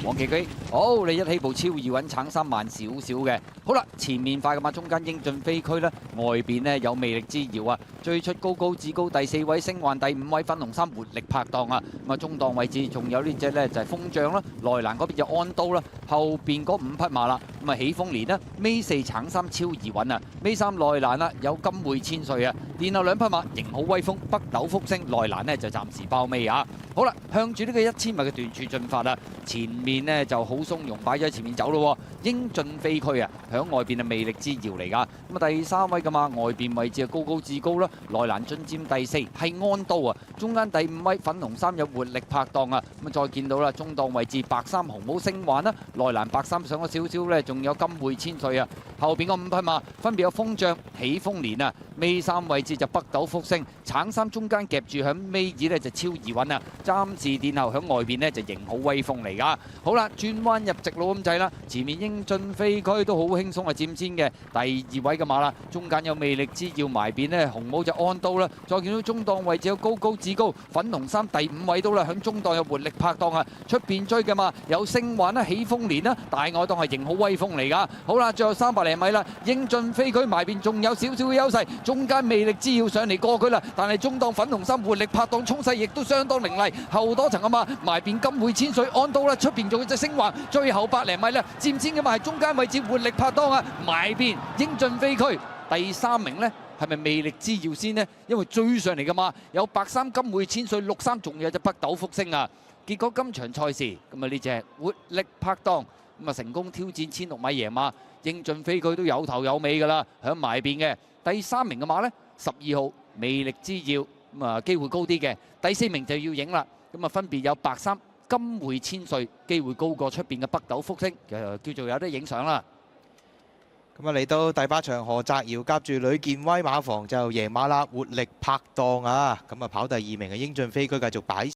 黃琪基，好，你一起步超易穩，橙3慢少少嘅。好啦，前面快嘅馬，中間英俊飛區啦，外邊呢有魅力之遙啊，追出高高至高第4位，星環第5位，粉紅衫活力拍檔啊。咁啊，中檔位置仲有呢隻呢就係風將啦，內欄嗰邊就安刀啦，後邊嗰5匹馬啦。咁啊，起風連啦，尾4橙3超易穩啊，尾3內欄啦有金匯千歲啊，然後2匹馬型好威風，北斗福星內欄呢就暫時包尾啊。好啦，向住呢個1000米嘅段柱進發啊，前面呢就好鬆容擺咗喺前面走咯。英俊飛區啊，響外邊係魅力之遙嚟㗎。咁啊，第3位嘅馬外邊位置啊高高至高啦，內欄進佔第4係安刀啊，中間第5位粉紅衫有活力拍檔啊。咁啊，再見到啦，中檔位置白衫紅帽星環啦，內欄白衫上咗少少呢，仲有金匯千歲啊。後邊嗰5匹馬分別有風將、起風連啊，尾3位置就北斗福星，橙衫中間夾住響尾二呢就超易穩啊。暫時殿後響外邊呢就型好威風嚟㗎。好啦，轉彎入直路咁滯啦，前面英俊飛區都好輕鬆啊，佔先嘅第2位嘅馬啦，中間有魅力之遙埋邊呢，紅帽就安刀啦。再見到中檔位置有高高至高，粉紅衫第5位到啦，響中檔有活力拍檔啊，出邊追嘅馬有星環啦、起風連啦，大外檔係型好威風嚟㗎。好啦，最後300零米啦，英俊飛區埋邊仲有少少嘅優勢，中間魅力之遙上嚟過佢啦，但係中檔粉紅衫活力拍檔衝勢亦都相當凌厲，後多層啊嘛，埋邊金匯千歲安刀啦，出邊仲有隻星環，最後100零米啦，佔先嘅嘛係中間位置活力拍檔啊，埋邊英俊飛區第3名呢，係咪魅力之遙先呢？因為追上嚟嘅嘛有白衫金匯千歲，6衫仲有隻北斗福星啊。結果今場賽事咁啊呢隻活力拍檔咁啊成功挑戰16米贏馬，英俊飛區都有頭有尾㗎啦，響埋邊嘅第3名嘅馬呢，12號魅力之遙咁啊機會高啲嘅，第4名就要影啦。咁啊分別有白衫金匯千歲，機會高過出邊嘅北斗福星，叫做有得影相啦。咁啊嚟到第8場，何澤堯夾住呂健威馬房就贏馬啦，活力拍檔啊！咁啊跑第2名嘅英俊飛區繼續擺